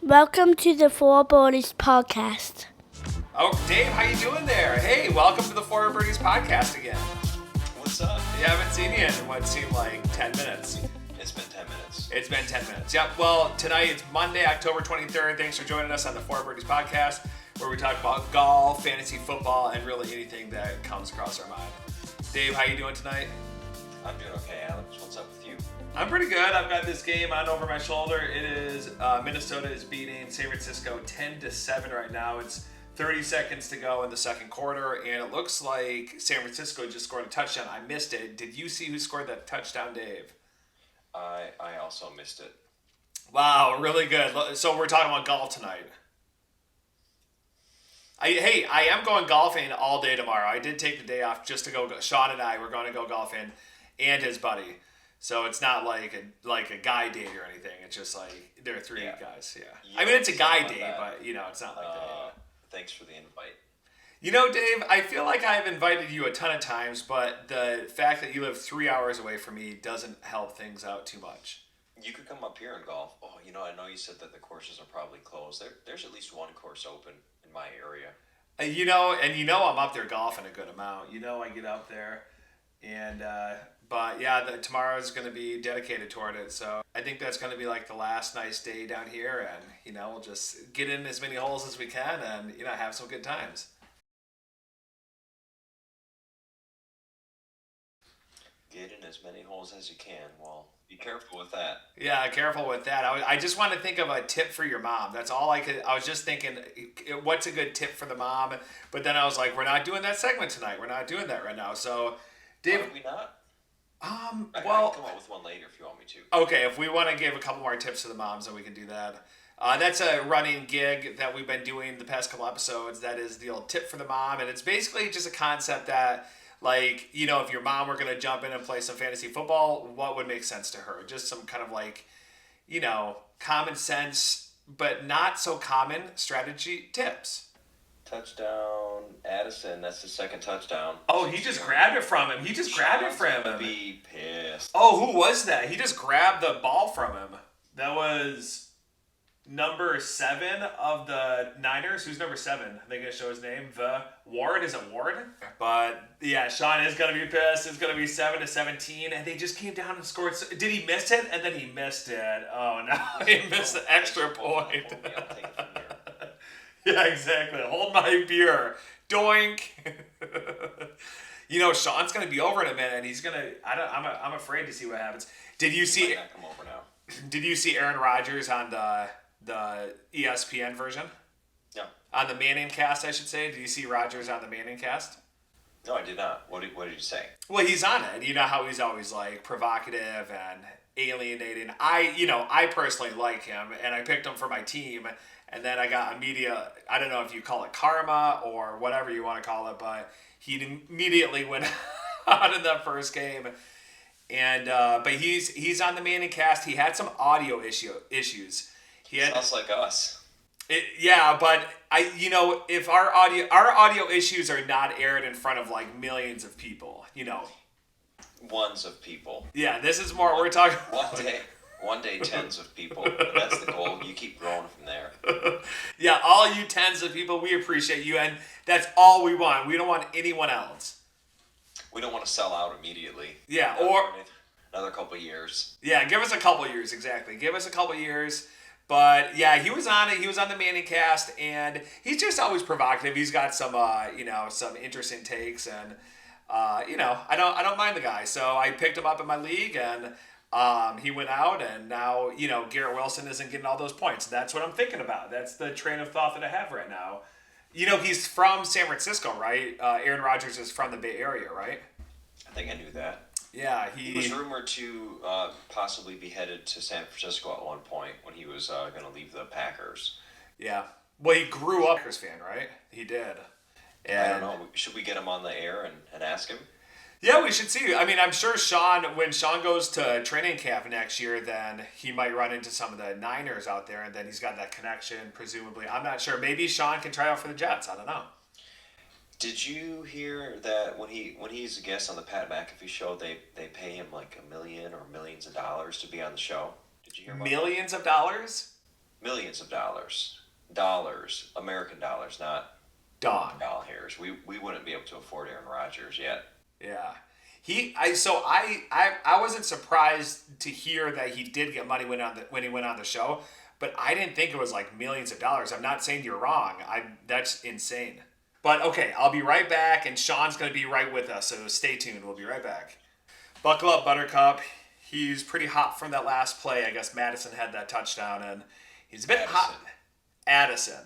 Welcome to the Birdies podcast. Oh, Dave, how you doing there? Hey, welcome to the Birdies podcast again. What's up? Yeah, I haven't seen you in what seemed like 10 minutes. It's been 10 minutes. It's been 10 minutes. Yep. Well, tonight it's Monday, October 23rd. Thanks for joining us on the Birdies podcast, where we talk about golf, fantasy football, and really anything that comes across our mind. Dave, how you doing tonight? I'm doing okay, Alex. What's up with you? I'm pretty good. I've got this game on over my shoulder. It is Minnesota is beating San Francisco 10-7 right now. It's 30 seconds to go in the second quarter, and it looks like San Francisco just scored a touchdown. I missed it. Did you see who scored that touchdown, Dave? I also missed it. Wow, really good. So we're talking about golf tonight. I am going golfing all day tomorrow. I did take the day off just to go. Sean and I were going to go golfing, and his buddy. So it's not like a guy date or anything. It's just like there are three guys. Yeah. I mean, it's a guy date, but it's not like that. Thanks for the invite. Dave, I feel like I've invited you a ton of times, but the fact that you live 3 hours away from me doesn't help things out too much. You could come up here and golf. Oh, I know you said that the courses are probably closed. There's at least one course open in my area. I'm up there golfing a good amount. I get up there, and but yeah, tomorrow is going to be dedicated toward it. So I think that's going to be like the last nice day down here, and we'll just get in as many holes as we can, and have some good times. Get in as many holes as you can. Well, be careful with that. Yeah, careful with that. I just want to think of a tip for your mom. That's all I could. I was just thinking, what's a good tip for the mom? But then I was like, we're not doing that segment tonight. We're not doing that right now. So, Dave, are we not? I can come up with one later if you want me to. Okay, if we want to give a couple more tips to the moms, then we can do that. That's a running gig that we've been doing the past couple episodes. That is the old tip for the mom, and it's basically just a concept that, like, if your mom were going to jump in and play some fantasy football, what would make sense to her? Just some kind of like, common sense, but not so common strategy tips. Touchdown, Addison. That's the second touchdown. Oh, he just grabbed it from him. Be pissed. Oh, who was that? He just grabbed the ball from him. That was number 7 of the Niners. Who's number 7? I think I show his name. Ward. Is it Ward? But yeah, Sean is gonna be pissed. It's gonna be 7-17, and they just came down and scored. Did he miss it? And then he missed it. Oh no, he missed the extra point. I'll take it from here. Yeah, exactly. Hold my beer. Doink. Sean's gonna be over in a minute, and he's gonna. I'm afraid to see what happens. Did you see? He might not come over now. Did you see Aaron Rodgers on the ESPN version? No. On the Manning cast, I should say. Did you see Rodgers on the Manning cast? No, I did not. What did you say? Well, he's on it. You know how he's always like provocative and alienating. I personally like him, and I picked him for my team. And then I got I don't know if you call it karma or whatever you want to call it, but he immediately went out in that first game. And but he's on the Manning cast. He had some audio issues. Sounds like us. But if our audio issues are not aired in front of like millions of people, Ones of people. Yeah, this is more we're talking. One day, tens of people. That's the goal. You keep growing from there. Yeah, all you tens of people, we appreciate you, and that's all we want. We don't want anyone else. We don't want to sell out immediately. Yeah, or another couple of years. Yeah, give us a couple of years, exactly. Give us a couple of years. But yeah, he was on it. He was on the Manning cast, and he's just always provocative. He's got some, some interesting takes, and I don't mind the guy. So I picked him up in my league, and he went out, and now, Garrett Wilson isn't getting all those points. That's what I'm thinking about. That's the train of thought that I have right now. He's from San Francisco, right? Aaron Rodgers is from the Bay Area, right? I think I knew that. Yeah, he was rumored to possibly be headed to San Francisco at one point when he was going to leave the Packers. Yeah. Well, he grew up a Packers fan, right? He did. And I don't know. Should we get him on the air and ask him? Yeah, we should see. I mean, I'm sure when Sean goes to training camp next year, then he might run into some of the Niners out there, and then he's got that connection, presumably. I'm not sure. Maybe Sean can try out for the Jets. I don't know. Did you hear that when he's a guest on the Pat McAfee show, they pay him like $1 million or millions of dollars to be on the show? Did you hear about Millions of dollars? millions of dollars, American dollars, not Dong. doll hairs. We wouldn't be able to afford Aaron Rodgers yet. Yeah. I wasn't surprised to hear that he did get money when he went on the show, but I didn't think it was like millions of dollars. I'm not saying you're wrong. That's insane. But okay, I'll be right back, and Sean's going to be right with us, so stay tuned. We'll be right back. Buckle up, Buttercup. He's pretty hot from that last play. I guess Madison had that touchdown, and he's a bit hot. Addison.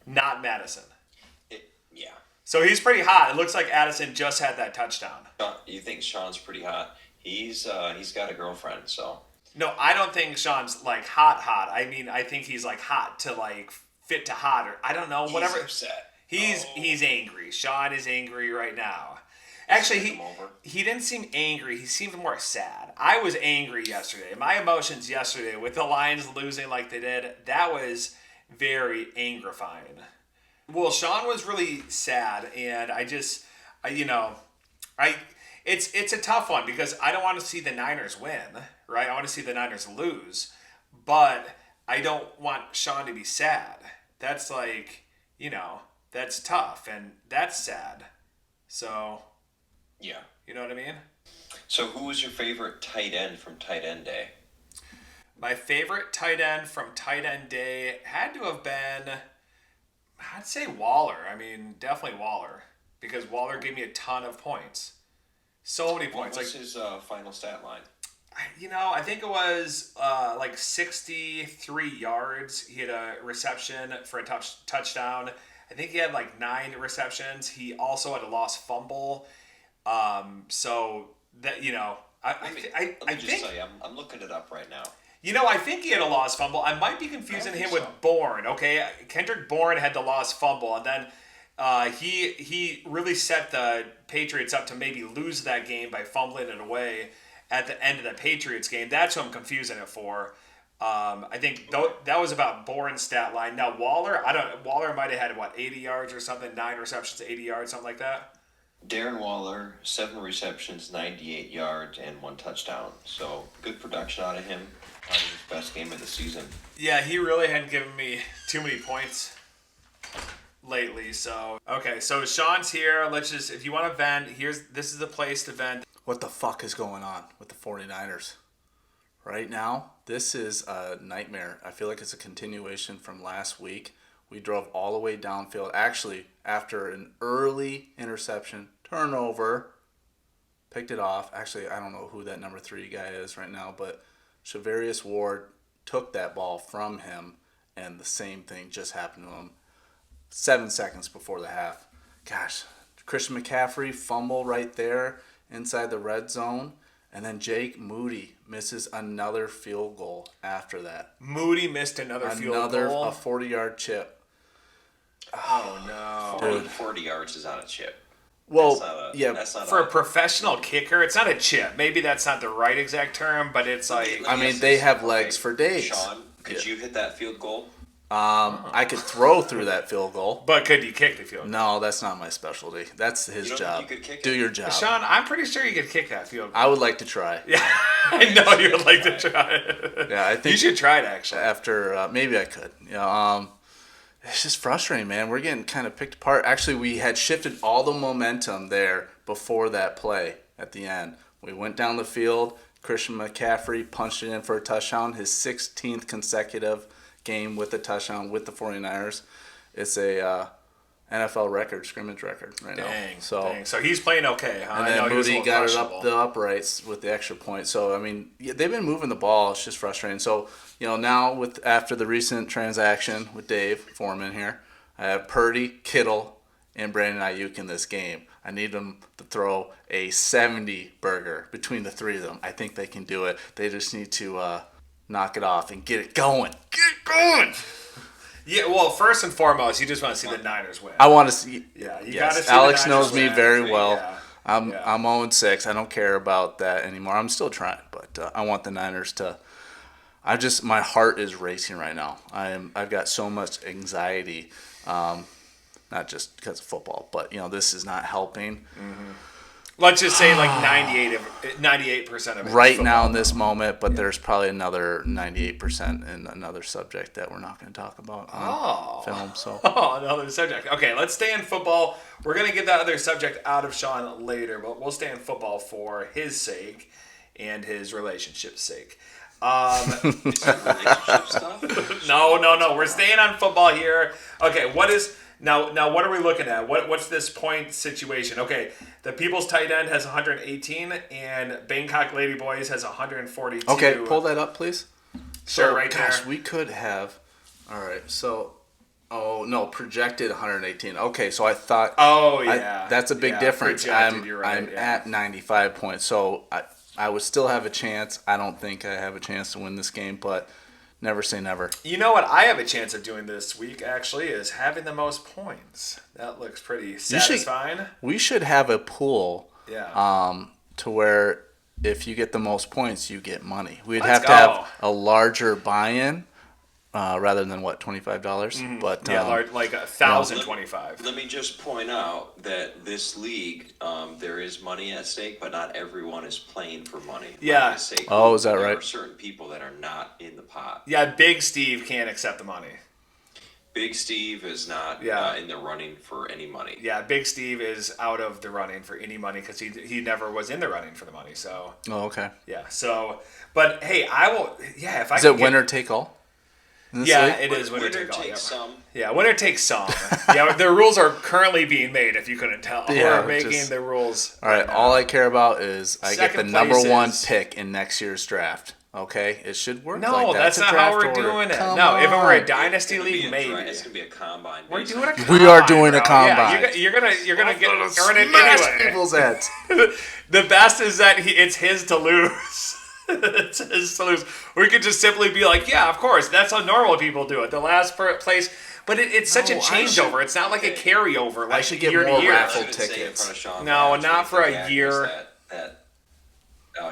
Not Madison. Yeah. So he's pretty hot. It looks like Addison just had that touchdown. You think Sean's pretty hot? He's got a girlfriend, so. No, I don't think Sean's like hot. I mean, I think he's like hot to like fit to hot, or I don't know, whatever. He's upset. He's angry. Sean is angry right now. Actually, he didn't seem angry. He seemed more sad. I was angry yesterday. My emotions yesterday with the Lions losing like they did, that was very angrifying. Well, Sean was really sad, and it's a tough one because I don't want to see the Niners win, right? I want to see the Niners lose, but I don't want Sean to be sad. That's like, that's tough, and that's sad. So, yeah. You know what I mean? So who was your favorite tight end from tight end day? My favorite tight end from tight end day had to have been, I'd say Waller. I mean, definitely Waller, because Waller gave me a ton of points. So many points. What was his final stat line? I think it was like 63 yards. He had a reception for a touchdown. I think he had like 9 receptions. He also had a lost fumble. So that, Let me just tell you, I'm looking it up right now. I think he had a lost fumble. I might be confusing him with Bourne, okay? Kendrick Bourne had the lost fumble, and then he really set the Patriots up to maybe lose that game by fumbling it away at the end of the Patriots game. That's who I'm confusing it for. I think that was about Bourne's stat line. Now, Waller might have had, 80 yards or something, 9 receptions, 80 yards, something like that? Darren Waller, 7 receptions, 98 yards, and 1 touchdown. So, good production out of him. Probably his best game of the season. Yeah, he really hadn't given me too many points lately. So, okay, so Sean's here. If you want to vent, this is the place to vent. What the fuck is going on with the 49ers? Right now, this is a nightmare. I feel like it's a continuation from last week. We drove all the way downfield. Actually, after an early interception, turnover, picked it off. Actually, I don't know who that number 3 guy is right now, but Shavarius Ward took that ball from him, and the same thing just happened to him 7 seconds before the half. Gosh, Christian McCaffrey fumble right there inside the red zone, and then Jake Moody misses another field goal after that. Moody missed another field goal? A 40-yard chip. Oh, no. 40 yards is on a chip. Well, That's not for a professional kicker, it's not a chip. Maybe that's not the right exact term, but it's like... I mean, they have legs for days. Sean, could you hit that field goal? I could throw through that field goal. But could you kick the field goal? No, that's not my specialty. That's his You don't job. think you could kick Do it? your job. Sean, I'm pretty sure you could kick that field goal. I would like to try. Yeah, I know you would like to try it. Yeah, I think you should try it, actually. after maybe I could. It's just frustrating, man. We're getting kind of picked apart. Actually, we had shifted all the momentum there before that play at the end. We went down the field. Christian McCaffrey punched it in for a touchdown, his 16th consecutive game with a touchdown with the 49ers. It's a NFL record, scrimmage record right now. Dang. So he's playing okay, huh? And I know then he was a Moody little got it up questionable. the uprights with the extra point. So, I mean, they've been moving the ball. It's just frustrating. So, now after the recent transaction with Dave Foreman here, I have Purdy, Kittle, and Brandon Ayuk in this game. I need them to throw a 70 burger between the 3 of them. I think they can do it. They just need to knock it off and get it going. Get it going! Yeah, well, first and foremost, you just want to see the Niners win. I want to see. Yeah, you yes, gotta see Alex the Niners knows me win. very well. Yeah. I'm Yeah. I'm 0-6. I don't care about that anymore. I'm still trying, but I want the Niners to. My heart is racing right now. I've got so much anxiety, not just because of football, but this is not helping. Mm-hmm. Let's just say like 98% of it. Right is now football. in this moment, but there's probably another 98% in another subject that we're not going to talk about on film. So Oh, another subject. Okay, let's stay in football. We're going to get that other subject out of Sean later, but we'll stay in football for his sake and his relationship's sake. Relationship stuff? No. We're staying on football here. Okay, what is now? What are we looking at? What's this point situation? Okay, the People's tight end has 118, and Bangkok Ladyboys has 142. okay, pull that up, please. Sure, So, right gosh, there. we could have. All right, so. Oh no, projected 118. Okay, so I thought. Oh yeah, that's a big Yeah, difference. projected, you're right, I'm yeah. at 95 points, so I would still have a chance. I don't think I have a chance to win this game, but never say never. You know what I have a chance of doing this week, actually, is having the most points. That looks pretty satisfying. We should have a pool. Yeah. To where if you get the most points, you get money. We'd Let's have to go. have a larger buy-in rather than what, $25. But Yeah, like 1,025. Let me just point out that this league, there is money at stake, but not everyone is playing for money. Yeah. Like I say, Oh, is that there right? are certain people that are not in the pot. Yeah, Big Steve can't accept the money. Big Steve is not Yeah. in the running for any money. Yeah, Big Steve is out of the running for any money because he never was in the running for the money. So Oh, okay. yeah. So, but hey, I will. Yeah, if I Is can it winner take all? in this Yeah, league? it is winner take all. takes Yeah. some. Yeah, winner takes some. Yeah, the rules are currently being made. If you couldn't tell, Yeah, we're making just- the rules. All right, now. all I care about is I get the Second number place one is- pick in next year's draft. Okay, it should work. No, like that. that's It's a not how draft we're order. doing it. Come No, if it were a on. dynasty It's gonna be league, a maybe. It's gonna be a combine. We're basically. doing a We are doing a bro. combine. Yeah, you're gonna get earn it Smash anyway. people's heads. The best is that it's his to lose. It's his to lose. We could just simply be like, yeah, of course, that's how normal people do it. The last place, but it's such a No, I changeover. should- It's not like a okay. carryover, like should get year more to year. raffle I should say in tickets. front of Sean No, Lodge, not the for a gag year. was that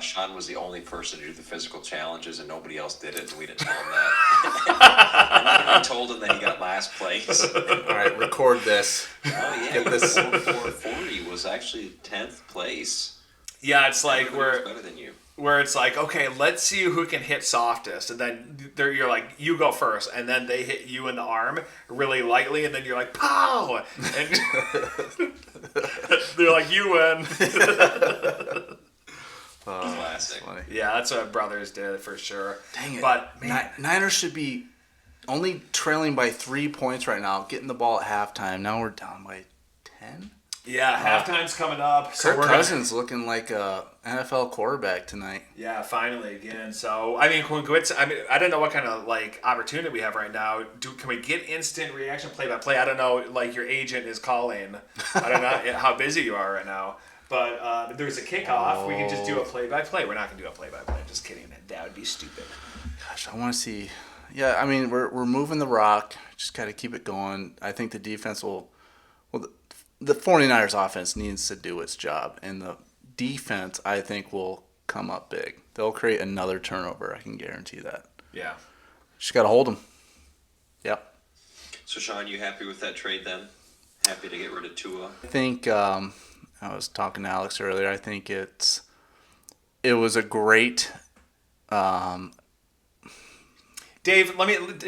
Sean was the only person to do the physical challenges, and nobody else did it, and we didn't tell him that. And we told him that he got last place. All right, record this. Oh yeah, Get this. 440 was actually 10th place. Yeah, it's like Everybody was better than you. where it's like, okay, let's see who can hit softest, and then you're like, you go first, and then they hit you in the arm really lightly, and then you're like, pow, and they're like, you win. Classic. Funny. Yeah, that's what brothers did for sure. Dang it. But man, Niners should be only trailing by 3 points right now, getting the ball at halftime. Now we're down by 10. yeah, halftime's coming up. So Kirk we're gonna- Cousins looking like a NFL quarterback tonight. Yeah, finally again. So I mean, I don't know what kind of like opportunity we have right now. Can we get instant reaction, play by play? I don't know. Like your agent is calling. I don't know how busy you are right now. But there's a kickoff. We can just do a play by play. We're not gonna do a play by play. Just kidding. That would be stupid. Gosh, I want to see. Yeah, I mean, we're moving the rock. Just got to keep it going. I think the defense will. Well, the 49ers offense needs to do its job, and the defense, I think, will come up big. They'll create another turnover. I can guarantee that. Yeah. Just got to hold them. Yep. So Sean, you happy with that trade then? Happy to get rid of Tua? I think I was talking to Alex earlier. I think it was a great. Dave,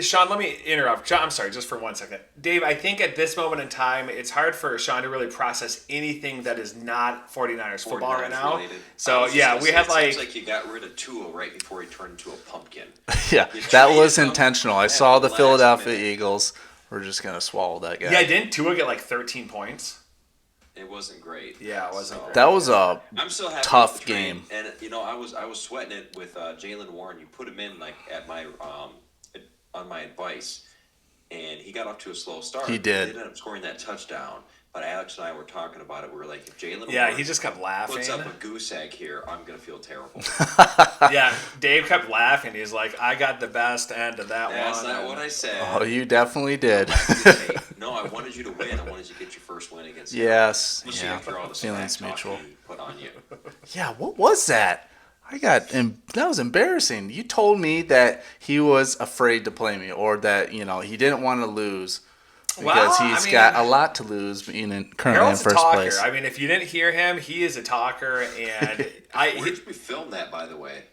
Sean, let me interrupt. Sean, I'm sorry, just for 1 second. Dave, I think at this moment in time, it's hard for Sean to really process anything that is not 49ers football right 49ers now. related. I So was just yeah, gonna we say, had it seems like you got rid of Tua right before he turned into a pumpkin. Yeah, You that traded was him intentional. I at saw the the last Philadelphia minute. Eagles. We're just gonna swallow that guy. Yeah, didn't Tua get like 13 points? It wasn't great. Yeah, it wasn't great. That was a I'm still happy tough with the trade. game. And I was sweating it with Jalen Warren. You put him in like at my on my advice, and he got off to a slow start. He did. He ended up scoring that touchdown. But Alex and I were talking about it. We were like, if Jalen Yeah, Warren he just kept laughing. puts up a goose egg here, I'm gonna feel terrible. Yeah, Dave kept laughing. He's like, I got the best end of that That's one. not what I said. Oh, you definitely did. Hey, no, I wanted you to win. I wanted you to get your first win against. Yes. Especially Yeah. after all the Feelings smack talk mutual. he put on you. Yeah. What was that? That was embarrassing. You told me that he was afraid to play me, or that he didn't want to lose. because Well, he's got a lot to lose being currently Harold's in a first talker. place. I mean, if you didn't hear him, he is a talker, and Where did we film that, by the way?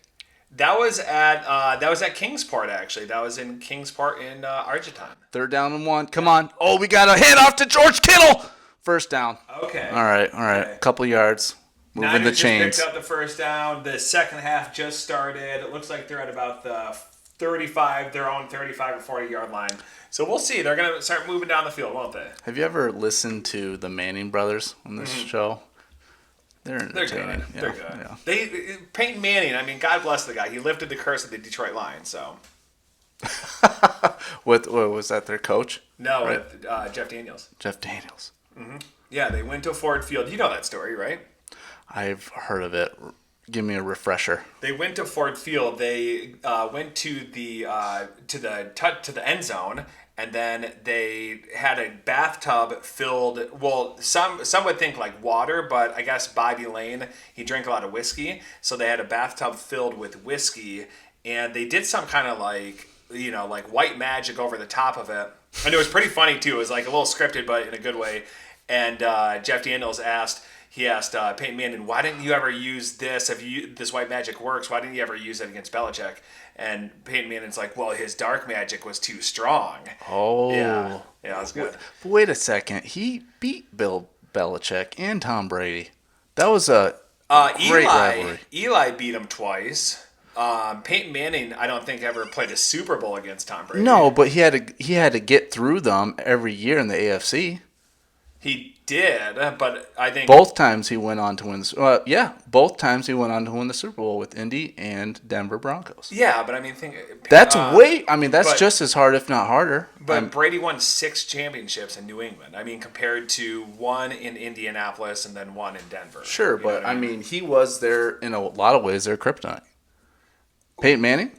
that was at Kingsport actually. That was in Kingsport in Argentine. 3rd down and 1. Come on. Oh, we got a hand off to George Kittle. First down. Okay. All right. Okay. Couple yards. Moving Niners the just chains. picked up the first down. The second half just started. It looks like they're at about the 35, their own 35 or 40 yard line. So we'll see. They're gonna start moving down the field, won't they? Have you ever listened to the Manning brothers on this show? They're They're entertaining. good. They're good. Yeah. They Peyton Manning. I mean, God bless the guy. He lifted the curse of the Detroit Lions. So What was that? Their coach? no, Right. with Jeff Daniels. Jeff Daniels. Yeah, they went to Ford Field. You know that story, right? I've heard of it. Give me a refresher. They went to Ford Field. They went to the end zone, and then they had a bathtub filled. Well, some would think like water, but I guess Bobby Lane, he drank a lot of whiskey, so they had a bathtub filled with whiskey, and they did some kind of like white magic over the top of it, and it was pretty funny too. It was like a little scripted, but in a good way. And Jeff Daniels asked Peyton Manning, why didn't you ever use this? If this white magic works, why didn't you ever use it against Belichick? And Peyton Manning's like, well, his dark magic was too strong. Oh. Yeah, that's good. But wait a second. He beat Bill Belichick and Tom Brady. That was a great rivalry. Eli beat him twice. Peyton Manning, I don't think ever played a Super Bowl against Tom Brady. No, but he had to get through them every year in the AFC. He did, but I think Both times he went on to win. Both times he went on to win the Super Bowl with Indy and Denver Broncos. Yeah, but I mean, That's but- just as hard, if not harder. But Brady won 6 championships in New England. I mean, compared to 1 in Indianapolis and then 1 in Denver. Sure, You know but what I mean, he was there in a lot of ways. Their kryptonite. Peyton Manning.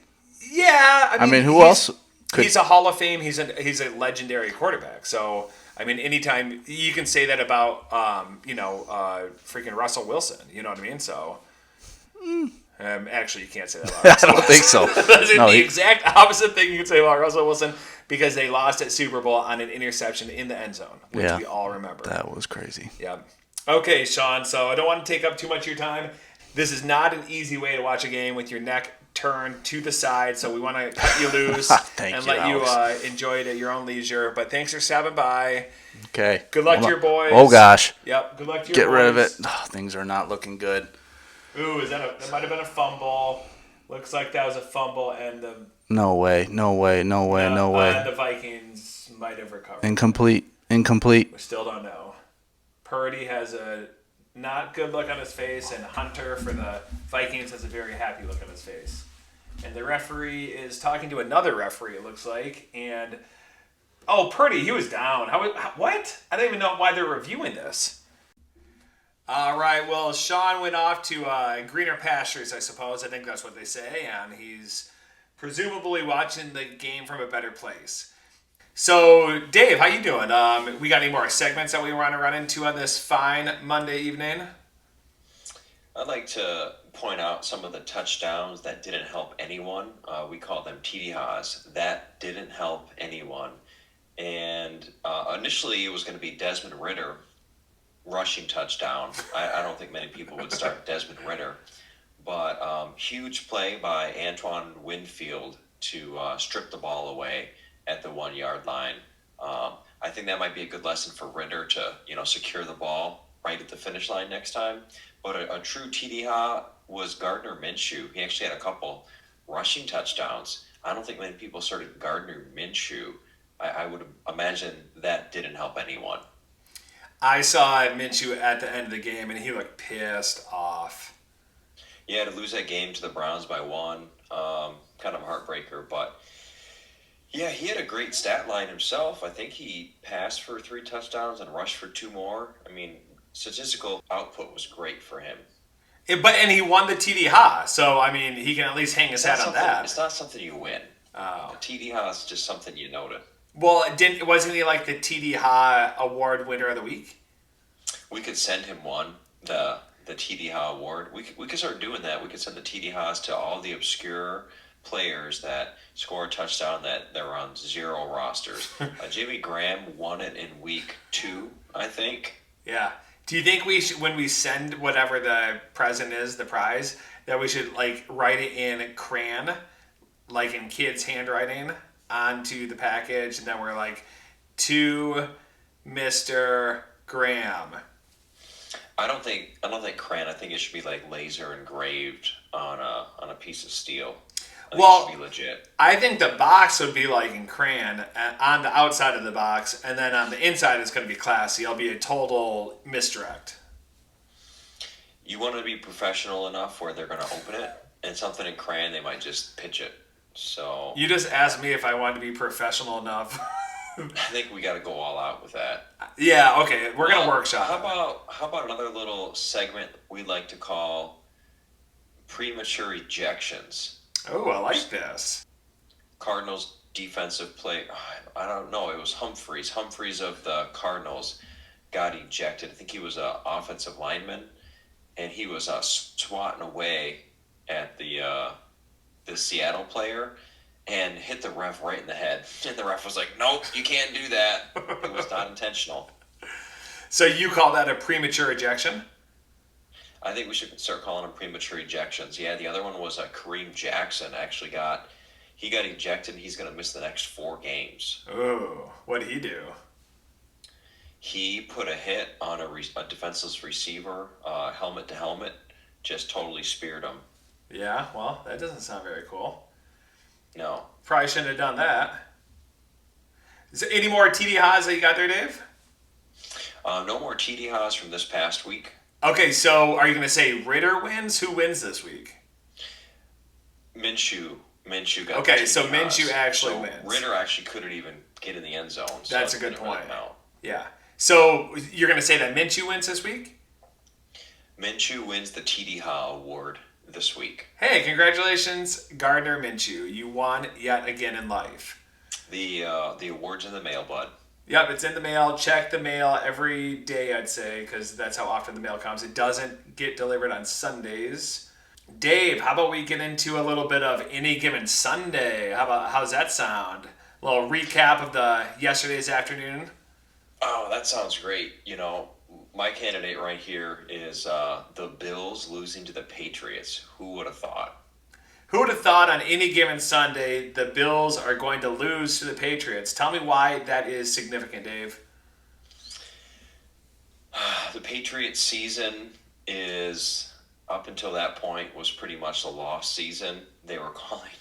Yeah, I mean, who else? He's a Hall of Fame. He's a legendary quarterback. So I mean, anytime you can say that about freaking Russell Wilson. You know what I mean? So. Actually, you can't say that about Russell I don't think so. That's No, the he- exact opposite thing you can say about Russell Wilson because they lost at Super Bowl on an interception in the end zone, which Yeah. we all remember. That was crazy. Yeah. Okay, Sean, so I don't want to take up too much of your time. This is not an easy way to watch a game with your neck turned to the side, so we want to cut you loose Thank and you, let you Alex. enjoy it at your own leisure. But thanks for stopping by. Okay. Good luck Hold to on. your boys. Oh gosh. Yep, good luck to your Get boys. rid of it. Oh, things are not looking good. Ooh, that might have been a fumble. Looks like that was a fumble, and the No way. the Vikings might have recovered. Incomplete. We still don't know. Purdy has a not good look on his face, and Hunter for the Vikings has a very happy look on his face. And the referee is talking to another referee, it looks like, and Purdy, he was down. What? I don't even know why they're reviewing this. All right, well, Sean went off to greener pastures, I suppose. I think that's what they say, and he's presumably watching the game from a better place. So, Dave, how you doing? We got any more segments that we want to run into on this fine Monday evening? I'd like to point out some of the touchdowns that didn't help anyone. We call them TDHs. That didn't help anyone. And initially, it was going to be Desmond Ridder rushing touchdown. I don't think many people would start Desmond Ridder. But huge play by Antoine Winfield to strip the ball away at the 1 yard line. I think that might be a good lesson for Ridder to secure the ball right at the finish line next time. But a true TDH was Gardner Minshew. He actually had a couple rushing touchdowns. I don't think many people started Gardner Minshew. I would imagine that didn't help anyone. I saw Minshew at the end of the game, and he looked pissed off. Yeah, to lose that game to the Browns by 1, kind of a heartbreaker. But, yeah, he had a great stat line himself. I think he passed for 3 touchdowns and rushed for 2 more. I mean, statistical output was great for him. And he won the TDH, so, I mean, he can at least hang his hat on that. It's not something you win. Oh. A TDH is just something you notice. Well, wasn't he like the TDH award winner of the week? We could send him one, the TDH award. We could start doing that. We could send the TDHs to all the obscure players that score a touchdown that they're on 0 rosters. Jimmy Graham won it in week 2, I think. Yeah. Do you think we should, when we send whatever the present is, the prize, that we should like write it in crayon, like in kids' handwriting, onto the package, and then we're like, to Mr. Graham. I don't think crayon. I think it should be like laser engraved on a piece of steel. I think it should be legit. I think the box would be like in crayon on the outside of the box, and then on the inside it's going to be classy. It'll be a total misdirect. You want to be professional enough where they're going to open it, and something in crayon they might just pitch it. So You just asked me if I wanted to be professional enough. I think we got to go all out with that. Yeah, okay, we're going to workshop. How about another little segment we'd like to call premature ejections? Oh, I like this. Cardinals defensive play. I don't know. It was Humphreys. Humphreys of the Cardinals got ejected. I think he was an offensive lineman, and he was swatting away at the Seattle player and hit the ref right in the head. And the ref was like, "Nope, you can't do that. It was not intentional." So you call that a premature ejection? I think we should start calling them premature ejections. Yeah, the other one was Kareem Jackson actually got ejected. He's going to miss the next 4 games. Oh, what'd he do? He put a hit on a defenseless receiver, helmet to helmet, just totally speared him. Yeah, well, that doesn't sound very cool. No. Probably shouldn't have done that. Is there any more TD Haas that you got there, Dave? No more TD Haas from this past week. Okay, so are you going to say Ritter wins? Who wins this week? Minshew got Okay, the so TD Haas. Minshew actually So wins. Ritter actually couldn't even get in the end zone. So That's a it good didn't really point. count. Yeah. So you're going to say that Minshew wins this week? Minshew wins the TD Ha award this week. Hey, congratulations, Gardner Minshew. You won yet again in life. The award's in the mail, bud. Yep, it's in the mail. Check the mail every day, I'd say, because that's how often the mail comes. It doesn't get delivered on Sundays. Dave, how about we get into a little bit of Any Given Sunday? How's that sound? A little recap of the yesterday's afternoon. Oh, that sounds great. You know, my candidate right here is the Bills losing to the Patriots. Who would have thought? Who would have thought on any given Sunday the Bills are going to lose to the Patriots? Tell me why that is significant, Dave. The Patriots season is, up until that point, was pretty much a lost season. They were calling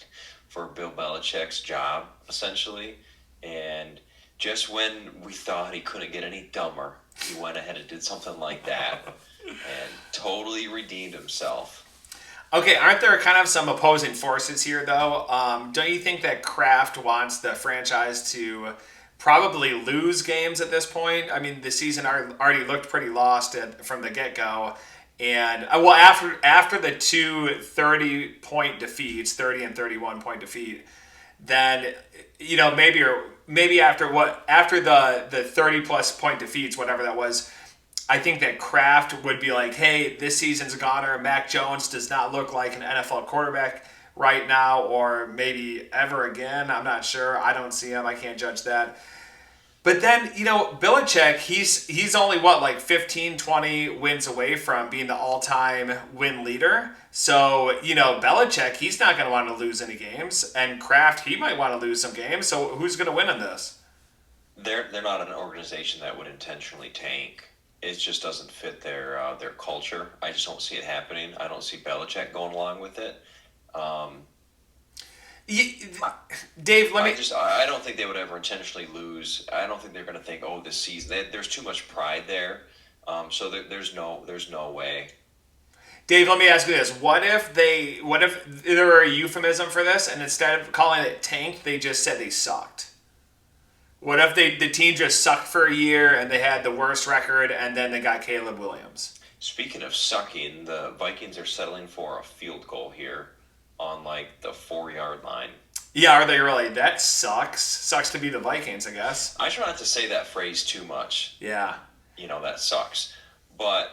for Bill Belichick's job, essentially. And just when we thought he couldn't get any dumber, he went ahead and did something like that and totally redeemed himself. Okay, aren't there kind of some opposing forces here, though? Don't you think that Kraft wants the franchise to probably lose games at this point? I mean, the season already looked pretty lost from the get-go. And, well, after the two 30-point defeats, 30 and 31-point defeat, then, you know, maybe after the 30-plus point defeats, whatever that was, I think that Kraft would be like, hey, this season's a goner. Mac Jones does not look like an NFL quarterback right now, or maybe ever again. I'm not sure. I don't see him. I can't judge that. But then, you know, Belichick, he's only, like 15, 20 wins away from being the all-time win leader. So, you know, Belichick, he's not going to want to lose any games. And Kraft, he might want to lose some games. So who's going to win in this? They're not an organization that would intentionally tank. It just doesn't fit their culture. I just don't see it happening. I don't see Belichick going along with it. Dave, I don't think they would ever intentionally lose. I don't think they're going to think, oh, this season. There's too much pride there. So there's no way. Dave, let me ask you this: what if there were a euphemism for this, and instead of calling it tank, they just said they sucked? What if the team just sucked for a year and they had the worst record, and then they got Caleb Williams? Speaking of sucking, the Vikings are settling for a field goal here on like the 4-yard line. Yeah, are they really? That sucks. Sucks to be the Vikings, I guess. I try not to say that phrase too much. Yeah. You know, that sucks. But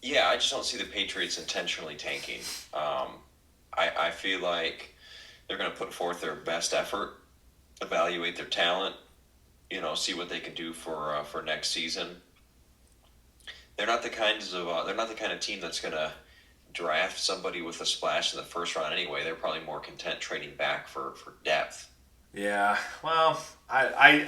yeah, I just don't see the Patriots intentionally tanking. I feel like They're going to put forth their best effort, evaluate their talent, see what they can do for next season. They're not the kind of team that's going to draft somebody with a splash in the first round anyway. They're probably more content trading back for depth. Yeah, well, I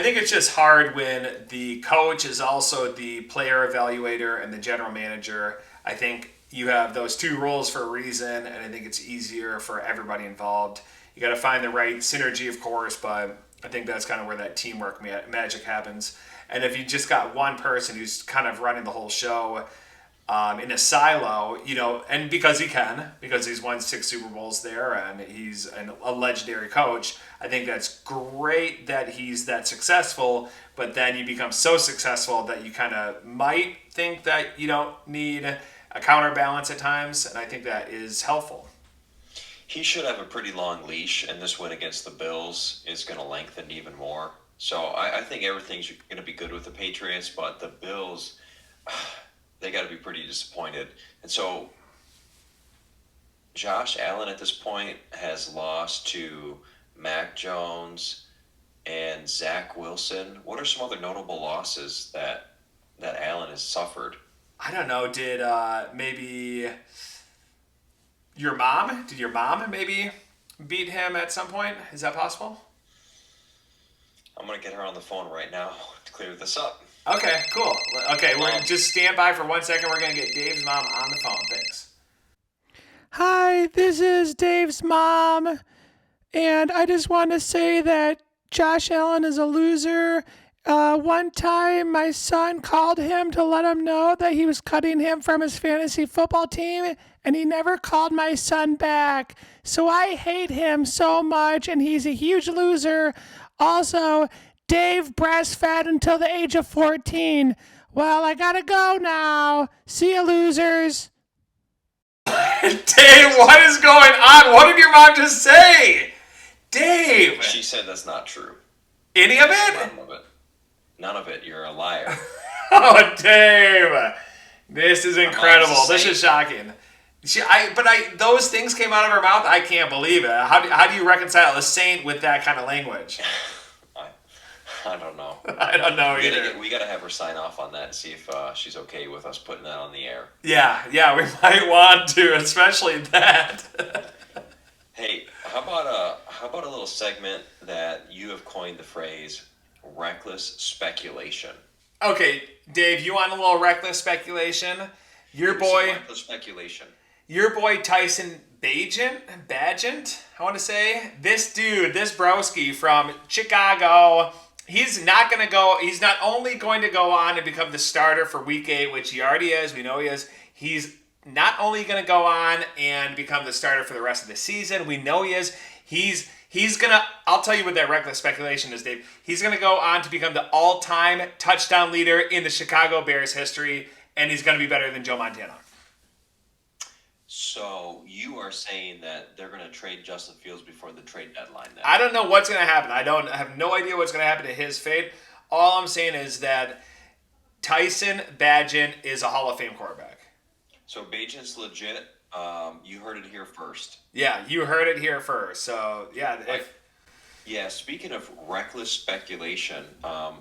think it's just hard when the coach is also the player evaluator and the general manager. I think you have those two roles for a reason, and I think it's easier for everybody involved. You got to find the right synergy, of course, but I think that's kind of where that teamwork magic happens. And if you just got one person who's kind of running the whole show, in a silo, and because he's won 6 Super Bowls there and he's a legendary coach, I think that's great that he's that successful, but then you become so successful that you kind of might think that you don't need a counterbalance at times, and I think that is helpful. He should have a pretty long leash, and this win against the Bills is going to lengthen even more. So I think everything's going to be good with the Patriots, but the Bills, they got to be pretty disappointed. And so Josh Allen at this point has lost to Mac Jones and Zach Wilson. What are some other notable losses that Allen has suffered? I don't know. Did maybe your mom? Did your mom maybe beat him at some point? Is that possible? I'm going to get her on the phone right now to clear this up. Okay, cool. Okay, we're gonna just stand by for 1 second. We're gonna get Dave's mom on the phone. Thanks. Hi, this is Dave's mom, and I just want to say that Josh Allen is a loser. One time, my son called him to let him know that he was cutting him from his fantasy football team, and he never called my son back. So I hate him so much, and he's a huge loser. Also, Dave breastfed until the age of 14. Well, I gotta go now. See you, losers. Dave, what is going on? What did your mom just say? Dave! She said that's not true. Any of it? None of it. None of it. You're a liar. Oh, Dave! This is incredible. This is shocking. Those things came out of her mouth. I can't believe it. How do you reconcile a saint with that kind of language? I don't know. I don't know either. We got to have her sign off on that and see if she's okay with us putting that on the air. Yeah, we might want to, especially that. Hey, how about a little segment that you have coined the phrase reckless speculation? Okay, Dave, you want a little reckless speculation? Reckless speculation. Your boy Tyson Bagent, I want to say. This dude, this broski from Chicago, he's not only going to go on and become the starter for Week 8, which he already is. We know he is. He's not only going to go on and become the starter for the rest of the season. We know he is. He's going to, I'll tell you what that reckless speculation is, Dave. He's going to go on to become the all-time touchdown leader in the Chicago Bears history, and he's going to be better than Joe Montana. So you are saying that they're going to trade Justin Fields before the trade deadline then? I don't know what's going to happen. I have no idea what's going to happen to his fate. All I'm saying is that Tyson Bagent is a Hall of Fame quarterback. So Bagent's legit. You heard it here first. Yeah, you heard it here first. So, yeah. Speaking of reckless speculation, I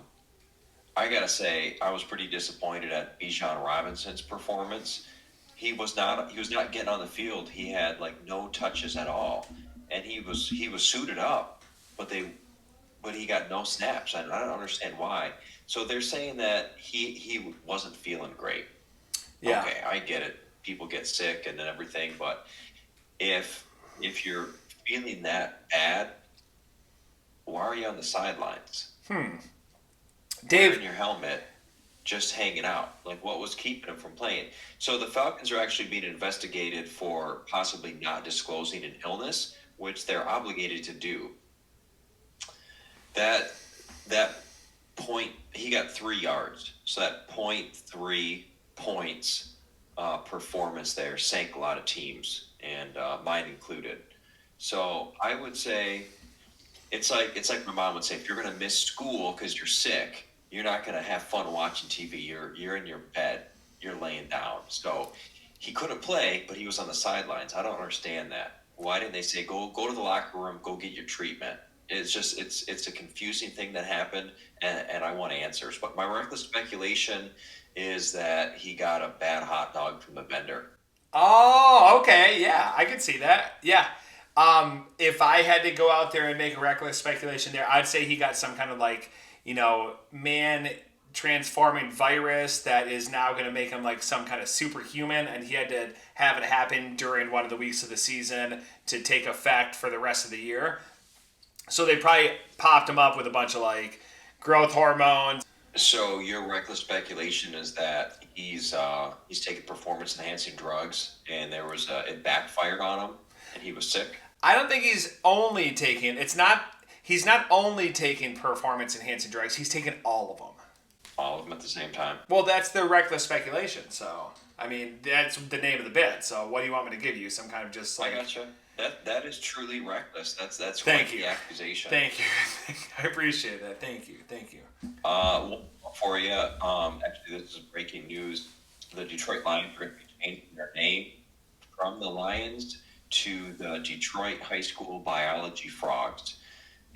got to say I was pretty disappointed at Bijan Robinson's performance. He was not getting on the field. He had no touches at all, and he was suited up, but he got no snaps. I don't understand why. So they're saying that he wasn't feeling great. Yeah. Okay, I get it. People get sick and then everything, but if you're feeling that bad, why are you on the sidelines? Dave, wearing your helmet, just hanging out. What was keeping him from playing? So the Falcons are actually being investigated for possibly not disclosing an illness, which they're obligated to do. That point, he got 3 yards. So that 0.3 points performance there sank a lot of teams, and mine included. So I would say it's like my mom would say, if you're going to miss school because you're sick, you're not going to have fun watching TV. You're in your bed. You're laying down. So he couldn't play, but he was on the sidelines. I don't understand that. Why didn't they say go to the locker room, go get your treatment? It's just it's a confusing thing that happened, and I want answers. But my reckless speculation is that he got a bad hot dog from the vendor. Oh, okay, yeah, I could see that. Yeah. If I had to go out there and make a reckless speculation there, I'd say he got some kind of like, man transforming virus that is now going to make him like some kind of superhuman, and he had to have it happen during one of the weeks of the season to take effect for the rest of the year. So they probably popped him up with a bunch of like growth hormones. So your reckless speculation is that he's taking performance enhancing drugs, and it backfired on him, and he was sick. I don't think he's not only taking performance enhancing drugs, he's taking all of them. All of them at the same time. Well, that's the reckless speculation. So, I mean, that's the name of the bit. So, what do you want me to give you? Some kind of just like... I gotcha. That is truly reckless. That's Thank quite you. the accusation. Thank you. I appreciate that. Thank you. For you, actually, this is breaking news. The Detroit Lions are going to be changing their name from the Lions to the Detroit High School Biology Frogs.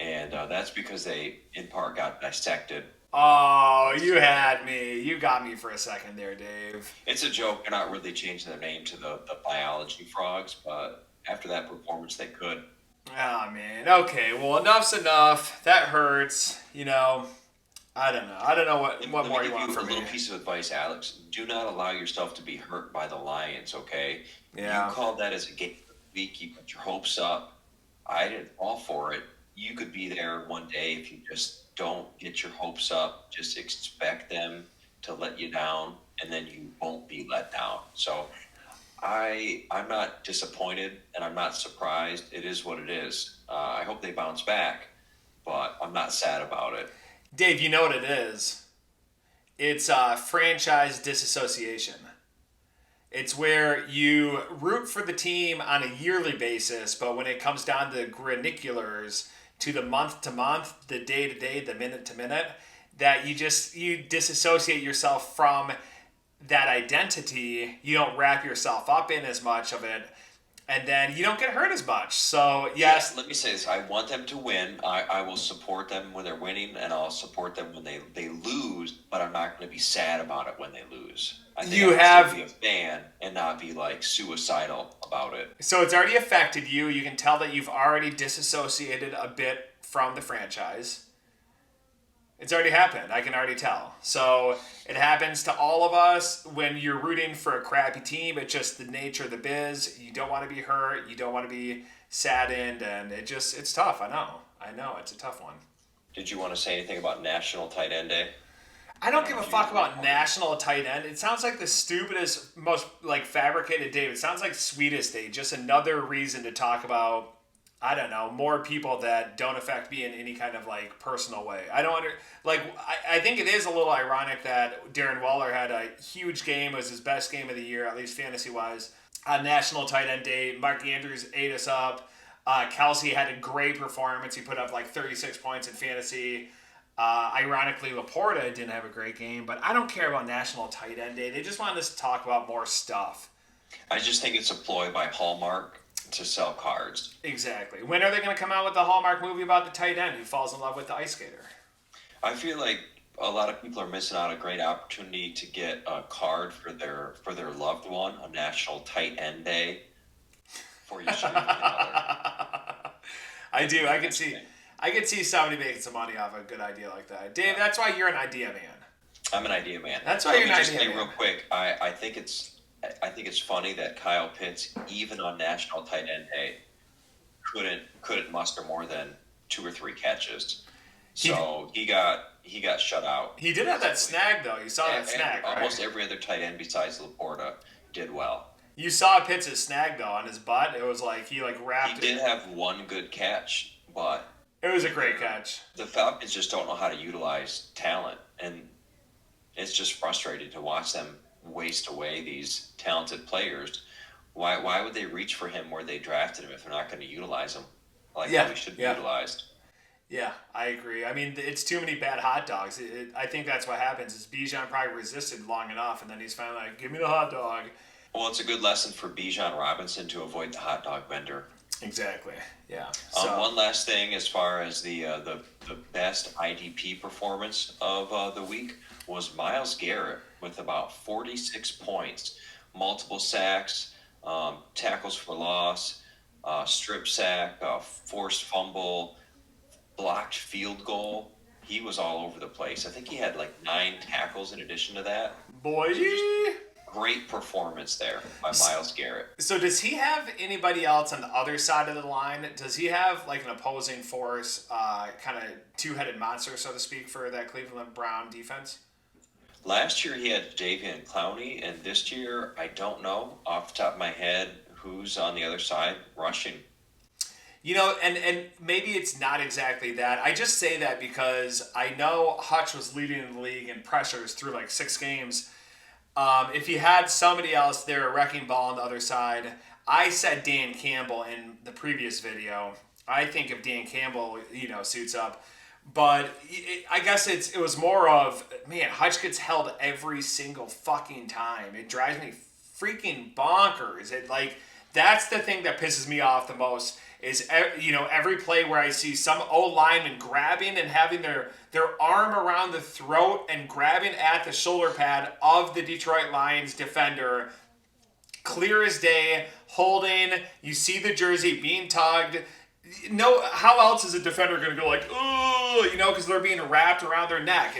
And that's because they, in part, got dissected. Oh, you had me. You got me for a second there, Dave. It's a joke. They're not really changing their name to the Biology Frogs, but after that performance, they could. Oh, man. Okay, well, enough's enough. That hurts. I don't know. I don't know what more you want from me. A little piece of advice, Alex. Do not allow yourself to be hurt by the Lions, okay? Yeah. You called that as a game of the week. You put your hopes up. I didn't fall for it. You could be there one day if you just don't get your hopes up. Just expect them to let you down, and then you won't be let down. So I'm not disappointed, and I'm not surprised. It is what it is. I hope they bounce back, but I'm not sad about it. Dave, you know what it is? It's franchise disassociation. It's where you root for the team on a yearly basis, but when it comes down to graniculars, to the month to month, the day to day, the minute to minute, that you disassociate yourself from that identity. You don't wrap yourself up in as much of it, and then you don't get hurt as much. So, yes. Let me say this. I want them to win. I will support them when they're winning, and I'll support them when they lose, but I'm not going to be sad about it when they lose. I think I still be a fan and not be like suicidal about it. So it's already affected you. You can tell that you've already disassociated a bit from the franchise. It's already happened. I can already tell. So it happens to all of us when you're rooting for a crappy team. It's just the nature of the biz. You don't want to be hurt. You don't want to be saddened. And it's tough. I know. It's a tough one. Did you want to say anything about National Tight End Day? I don't give a fuck about National Tight End. It sounds like the stupidest, most like fabricated day. It sounds like Sweetest Day. Just another reason to talk about, I don't know, more people that don't affect me in any kind of like personal way. I think it is a little ironic that Darren Waller had a huge game. It was his best game of the year, at least fantasy wise, on National Tight End Day. Mark Andrews ate us up. Kelsey had a great performance. He put up like 36 points in fantasy. Ironically, Laporta didn't have a great game, but I don't care about National Tight End Day. They just want us to talk about more stuff. I just think it's a ploy by Hallmark to sell cards. Exactly. When are they going to come out with the Hallmark movie about the tight end who falls in love with the ice skater? I feel like a lot of people are missing out on a great opportunity to get a card for their loved one on National Tight End Day for your significant other. I do. I could see somebody making some money off a good idea like that. Dave, that's why you're an idea man. I'm an idea man. That's why you're an idea man. Let me just say real quick, I think it's funny that Kyle Pitts, even on National Tight End Day, couldn't muster more than 2 or 3 catches. So he got shut out. He did have that snag though. You saw that snag, right? Almost every other tight end besides Laporta did well. You saw Pitts' snag though on his butt. It was like he wrapped it. He did have one good catch, but it was a great catch. The Falcons just don't know how to utilize talent, and it's just frustrating to watch them waste away these talented players. Why would they reach for him where they drafted him if they're not going to utilize him how he should be utilized? Yeah, I agree. I mean, it's too many bad hot dogs. I think that's what happens is Bijan probably resisted long enough, and then he's finally like, give me the hot dog. Well, it's a good lesson for Bijan Robinson to avoid the hot dog vendor. Exactly. Yeah. One last thing, as far as the best IDP performance of the week was Miles Garrett with about 46 points, multiple sacks, tackles for loss, strip sack, forced fumble, blocked field goal. He was all over the place. I think he had like 9 tackles in addition to that. Boy. Great performance there by Miles Garrett. So does he have anybody else on the other side of the line? Does he have like an opposing force, kind of two-headed monster, so to speak, for that Cleveland Brown defense? Last year he had Davian Clowney, and this year I don't know off the top of my head who's on the other side rushing. You know, and maybe it's not exactly that. I just say that because I know Hutch was leading the league in pressures through like 6 games. If he had somebody else there, a wrecking ball on the other side, I said Dan Campbell in the previous video. I think if Dan Campbell, suits up. But I guess it was more of, man, Hutch gets held every single fucking time. It drives me freaking bonkers. That's the thing that pisses me off the most is, every play where I see some O-lineman grabbing and having their arm around the throat and grabbing at the shoulder pad of the Detroit Lions defender, clear as day, holding, you see the jersey being tugged. No, how else is a defender going to go like, ooh, because they're being wrapped around their neck.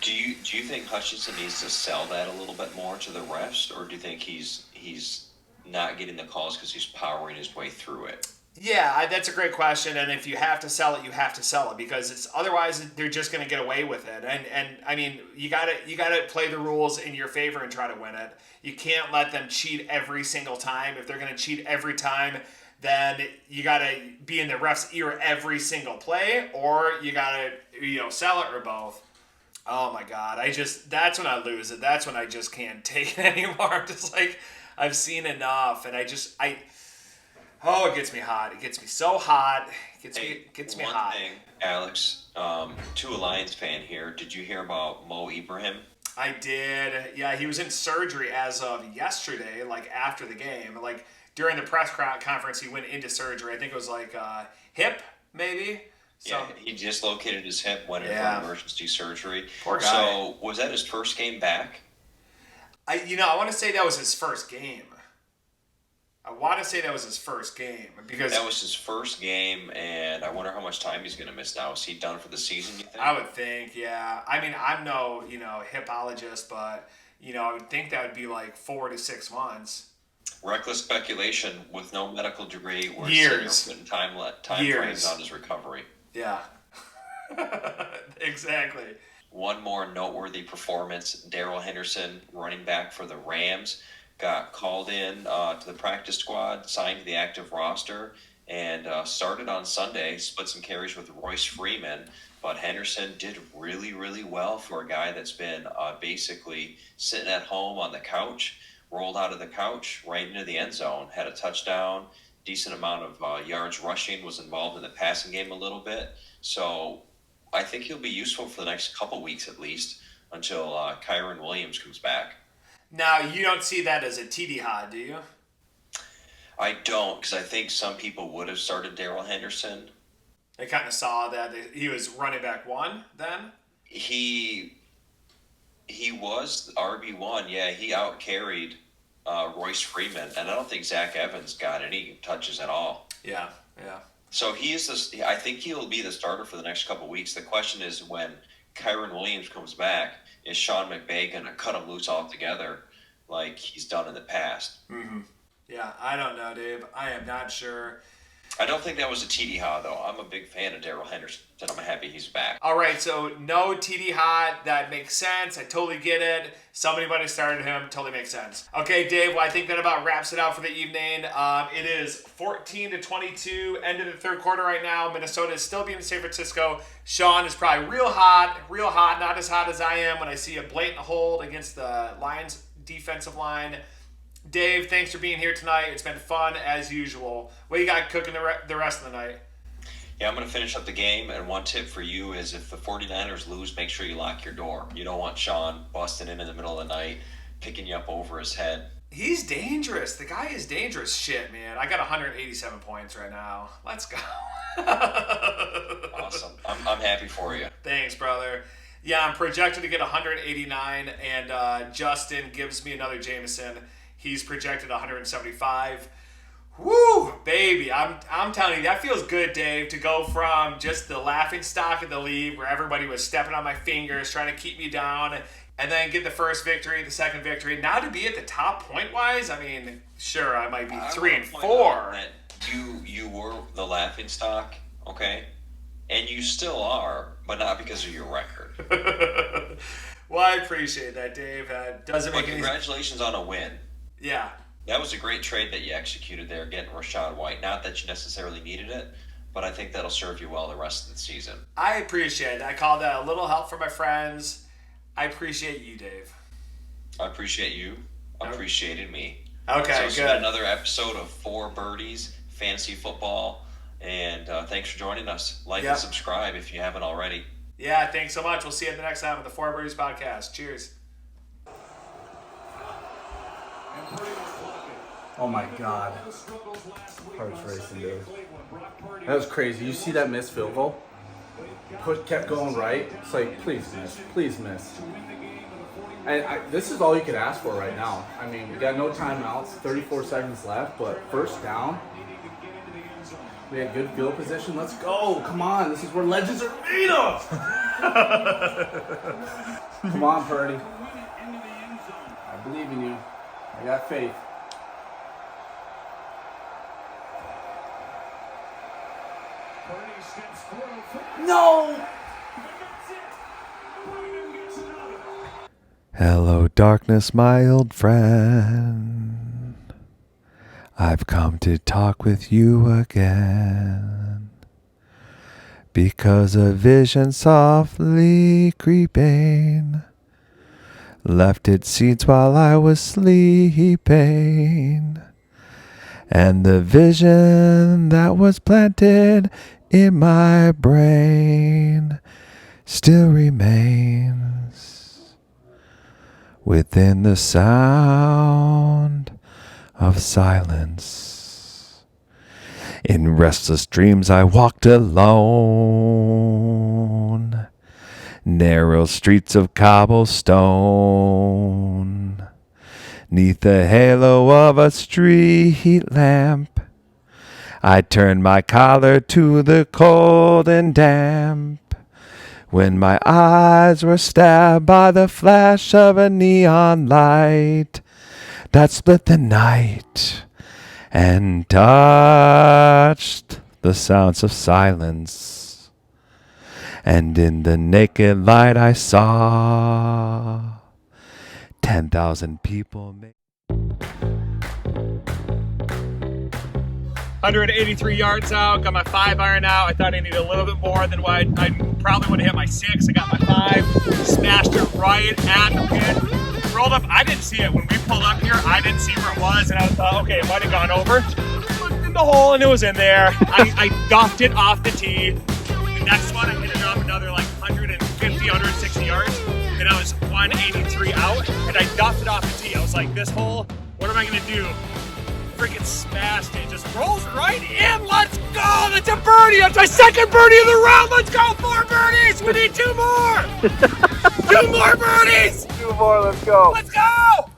Do you think Hutchinson needs to sell that a little bit more to the refs, or do you think he's not getting the calls because he's powering his way through it? Yeah, that's a great question, and if you have to sell it, you have to sell it because it's otherwise they're just going to get away with it. And I mean, you gotta play the rules in your favor and try to win it. You can't let them cheat every single time. If they're going to cheat every time, then you gotta be in the ref's ear every single play, or you gotta sell it, or both. Oh my God, that's when I lose it. That's when I just can't take it anymore. I'm just like, I've seen enough, and it gets me hot. It gets me so hot. It gets me hot. One thing, Alex, to a Lions fan here, did you hear about Mo Ibrahim? I did. Yeah, he was in surgery as of yesterday, like after the game. Like during the press conference, he went into surgery. I think it was like hip, maybe? Yeah, he dislocated his hip, went in for emergency surgery. Poor guy. So, was that his first game back? I want to say that was his first game. Because that was his first game, and I wonder how much time he's going to miss now. Is he done for the season, you think? I would think, yeah. I mean, I'm no, hipologist, but, I would think that would be like 4 to 6 months. Reckless speculation with no medical degree. We're Years. Putting time frames on his recovery. Yeah. Exactly. One more noteworthy performance, Darrell Henderson, running back for the Rams, got called in to the practice squad, signed to the active roster, and started on Sunday, split some carries with Royce Freeman. But Henderson did really, really well for a guy that's been basically sitting at home on the couch, rolled out of the couch right into the end zone, had a touchdown, decent amount of yards rushing, was involved in the passing game a little bit. So I think he'll be useful for the next couple weeks at least until Kyron Williams comes back. Now, you don't see that as a diehard, do you? I don't, because I think some people would have started Darrell Henderson. They kind of saw that he was running back 1 then? He was RB1, yeah. He out-carried Royce Freeman, and I don't think Zach Evans got any touches at all. Yeah. So I think he'll be the starter for the next couple weeks. The question is when Kyron Williams comes back, is Sean McVay going to cut him loose altogether like he's done in the past? Mm-hmm. Yeah, I don't know, Dave. I am not sure. I don't think that was a TD Ha, though. I'm a big fan of Darrell Henderson. I'm happy he's back. All right, so no TD Ha. That makes sense. I totally get it. Somebody might have started him. Totally makes sense. Okay, Dave, well, I think that about wraps it out for the evening. It is 14-22, end of the third quarter right now. Minnesota is still beating San Francisco. Sean is probably real hot, not as hot as I am when I see a blatant hold against the Lions defensive line. Dave, thanks for being here tonight. It's been fun as usual. What you got cooking the rest of the night? Yeah, I'm going to finish up the game, and one tip for you is if the 49ers lose, make sure you lock your door. You don't want Sean busting in the middle of the night, picking you up over his head. He's dangerous. The guy is dangerous. Shit, man. I got 187 points right now. Let's go. Awesome. I'm happy for you. Thanks, brother. Yeah, I'm projected to get 189, and Justin gives me another Jameson. He's projected 175. Woo, baby. I'm telling you, that feels good, Dave, to go from just the laughing stock of the league where everybody was stepping on my fingers, trying to keep me down, and then get the first victory, the second victory. Now to be at the top point-wise, I mean, sure, I might be 3 and 4. That you were the laughing stock, okay? And you still are, but not because of your record. Well, I appreciate that, Dave. Doesn't But make any congratulations on a win. Yeah. That was a great trade that you executed there, getting Rashad White. Not that you necessarily needed it, but I think that'll serve you well the rest of the season. I appreciate it. I call that a little help from my friends. I appreciate you, Dave. I appreciate you. Appreciated me. Okay, so it's good. been another episode of Fore Birdies, Fantasy Football, and thanks for joining us. Like and subscribe if you haven't already. Yeah, thanks so much. We'll see you the next time on the Fore Birdies podcast. Cheers. Oh my God. Heart's racing, dude. That was crazy. You see that missed field goal? Kept going right. It's like, please miss. Please miss. And this is all you could ask for right now. I mean, we got no timeouts, 34 seconds left, but first down. We had good field position. Let's go. Come on. This is where legends are made of. Come on, Purdy. I believe in you. I got faith. No! Hello, darkness, my old friend. I've come to talk with you again. Because a vision softly creeping left its seeds while I was sleeping. And the vision that was planted in my brain still remains within the sound of silence. In restless dreams I walked alone, narrow streets of cobblestone, 'neath the halo of a street lamp. I turned my collar to the cold and damp, when my eyes were stabbed by the flash of a neon light that split the night and touched the sounds of silence. And in the naked light I saw 10,000 people. 183 yards out, got my 5-iron out. I thought I needed a little bit more than what I probably would have hit my 6. I got my 5, smashed it right at the pin. Rolled up, I didn't see it. When we pulled up here, I didn't see where it was, and I thought, okay, it might have gone over. Looked in the hole, and it was in there. I duffed it off the tee. The next one, I hit it up another like 150, 160 yards, and I was 183 out, and I duffed it off the tee. I was like, this hole, what am I going to do? Freaking smashed it, just rolls right in. Let's go! That's a birdie. That's my second birdie of the round. Let's go! 4 birdies. We need 2 more. 2 more birdies. 2 more. Let's go. Let's go!